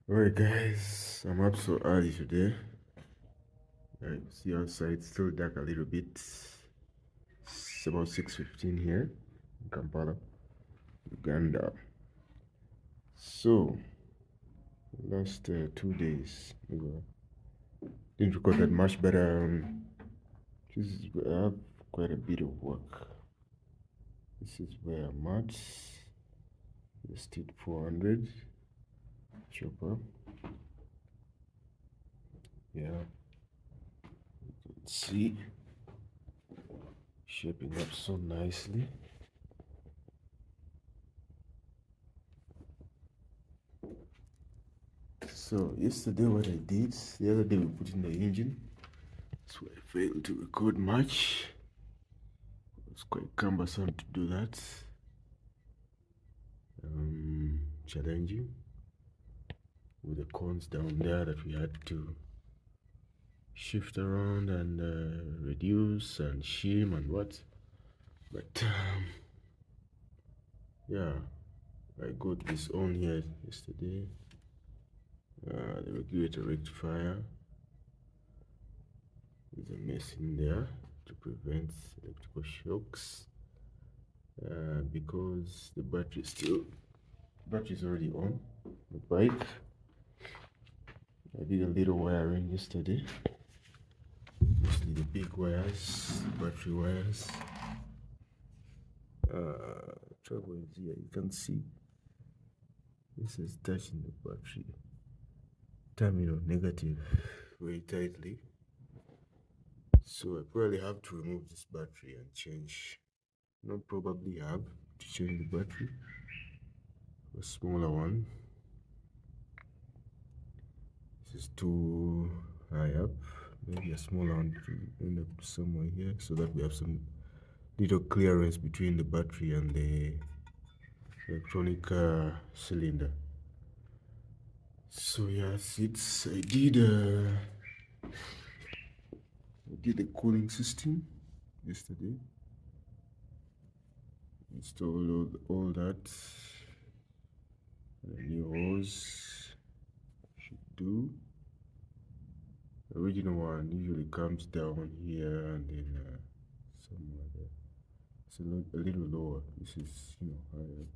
Alright guys, I'm up so early today. I see outside it's still dark a little bit. It's about 6:15 here in Kampala, Uganda. So last 2 days didn't record that much, but I have quite a bit of work. This is where I'm at. The State 400 chopper. Yeah, you can see shaping up so nicely. So yesterday what I did, the other day we put in the engine, so I failed to record much. It was quite cumbersome to do that. Challenging with the cones down there that we had to shift around and reduce and shim and what. But yeah, I got this on here yesterday. The regulator rectifier. There's a mess in there to prevent electrical shocks because the battery is already on the bike. I did a little wiring yesterday, mostly the big wires, battery wires. Trouble is here, you can see this is touching the battery terminal negative very tightly. So I probably have to remove this battery and change. Not probably have to change the battery for a smaller one. This is too high up. Maybe a smaller one to end up somewhere here so that we have some little clearance between the battery and the electronic cylinder. So yes, I did the cooling system yesterday. Installed all that. A new hose should do. The original one usually comes down here and then somewhere there. It's a little lower. This is higher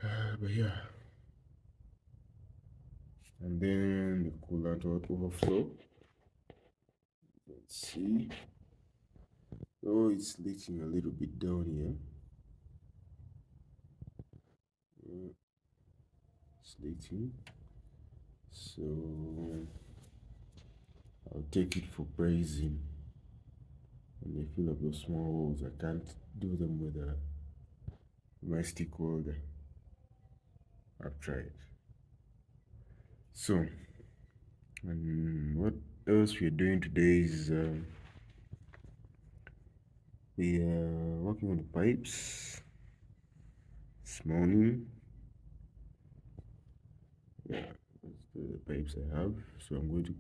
up. But yeah. And then the coolant overflow. Let's see. Oh, it's leaking a little bit down here. It's leaking. So I'll take it for brazing. And they fill up those small holes. I can't do them with my stick welder. I've tried. So, and what else we're doing today is we are working on the pipes this morning. Yeah, that's the pipes I have. So I'm going to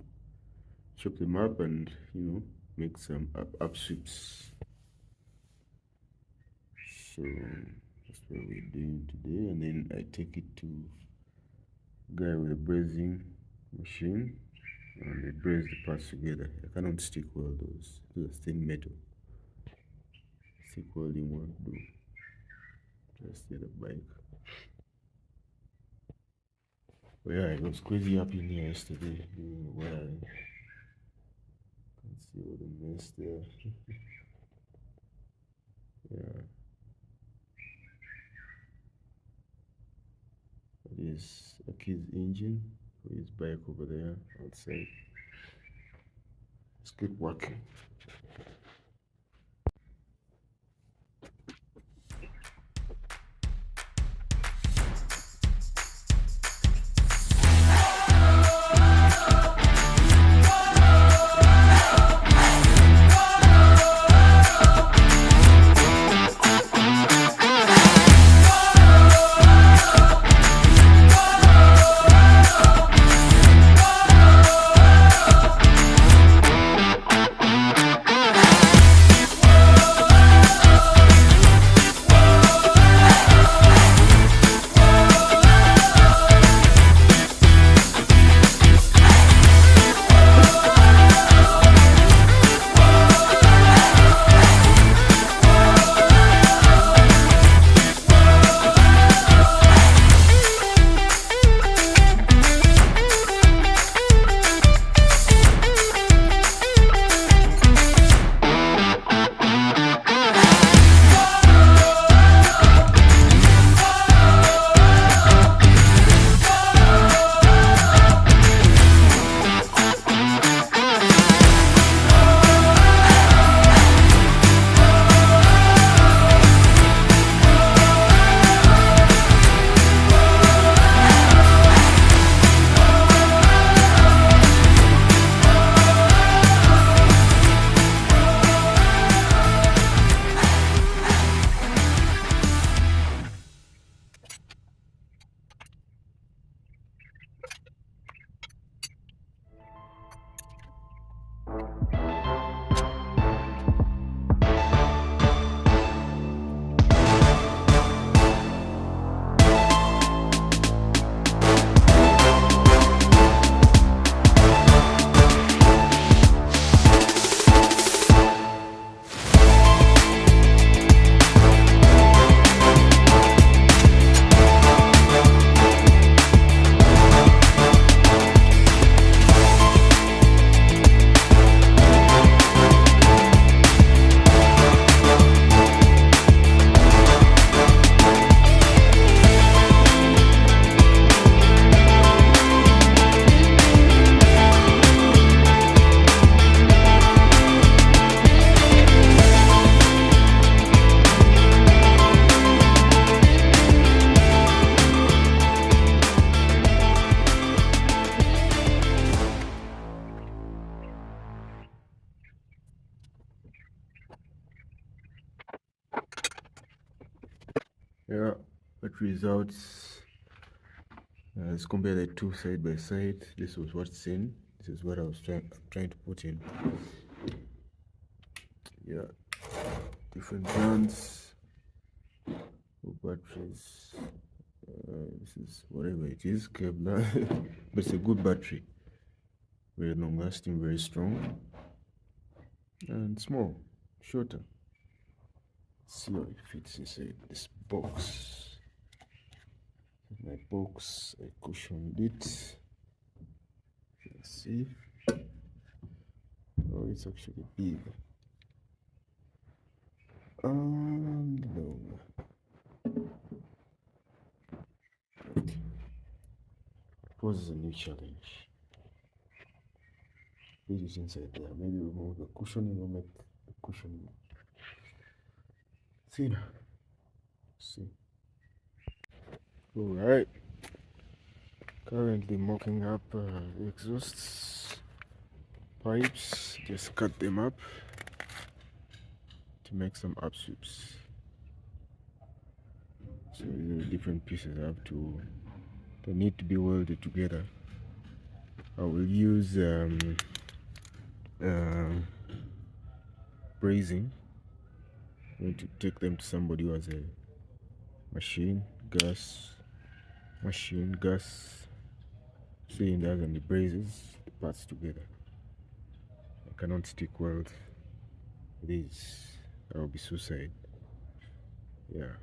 chop them up and make some upsweeps. So that's what we're doing today, and then I take it to guy with a brazing machine and they braze the parts together. I cannot stick weld those are thin metal. Stick welding won't do. Just the bike. But yeah, it was crazy up in here yesterday doing the wiring. You can see all the mess there. Yeah. That is a kid's engine for his bike over there outside. Let's keep working. Yeah, but results. Let's compare the two side by side. This was what's in. This is what I'm trying to put in. Yeah, different brands of batteries. This is whatever it is, Kevlar, but it's a good battery. Very long lasting, very strong, and small, shorter. Let's see how it fits inside this box. My box, I cushioned it. You can see. Oh, it's actually big. No. Poses a new challenge. Put it inside there. Maybe remove the cushioning or make the cushioning thinner. See. Alright. Currently mocking up the exhausts pipes. Just cut them up to make some upsweeps. So the different pieces they need to be welded together. I will use brazing. I'm going to take them to somebody who has a gas cylinders and the braces, the parts together. I cannot stick weld this. That will be suicide. Yeah.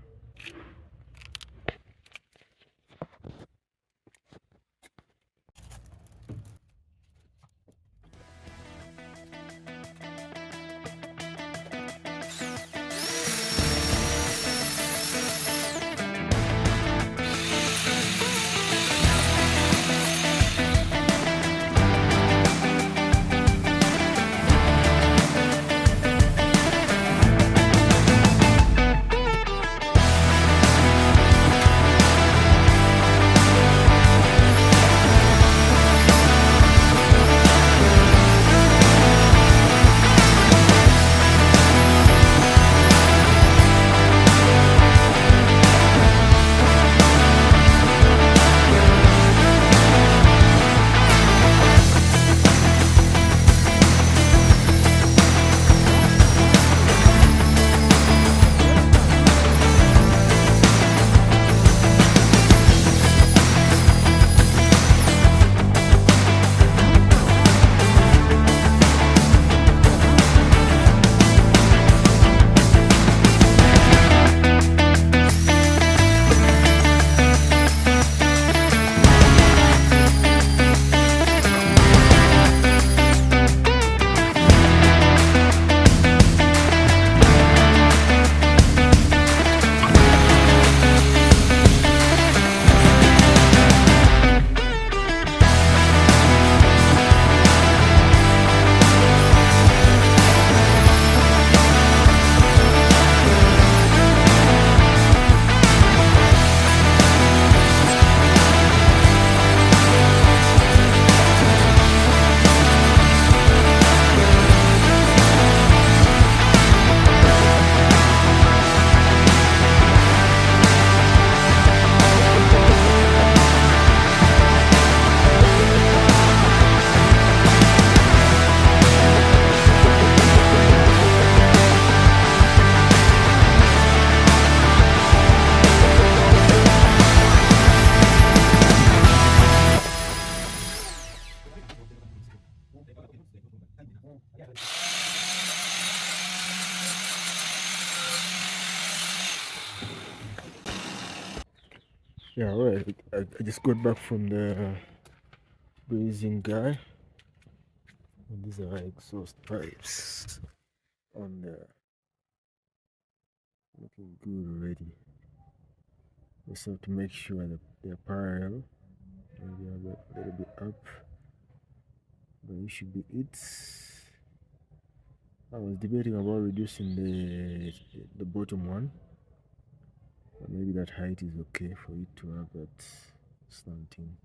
Yeah, well, I just got back from the brazing guy. And these are exhaust pipes on there. Looking good already. Just have to make sure that they're parallel. Maybe a little bit up. But it should be it. I was debating about reducing the bottom one. But maybe that height is okay for it to have that slanting,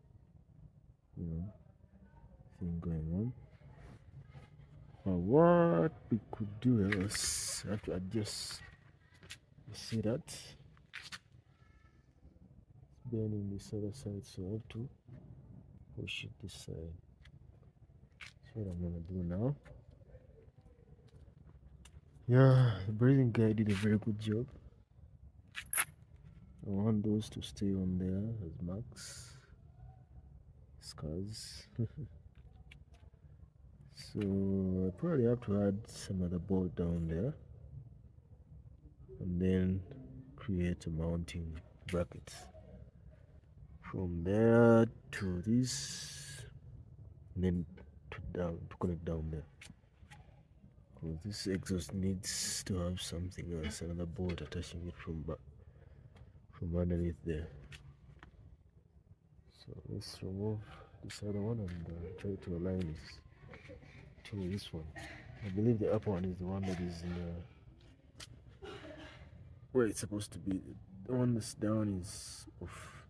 thing going on. But what we could do is have to adjust. You see that? bending this other side, so I have to push it this side. That's what I'm gonna do now. Yeah, the breathing guy did a very good job. I want those to stay on there as marks, scars. So I probably have to add some other bolt down there and then create a mounting bracket from there to this, and then to connect down there, because this exhaust needs to have something else, another bolt attaching it from underneath there. So let's remove this other one and try to align it to this one. I believe the upper one is the one that is in where it's supposed to be. The one that's down is off.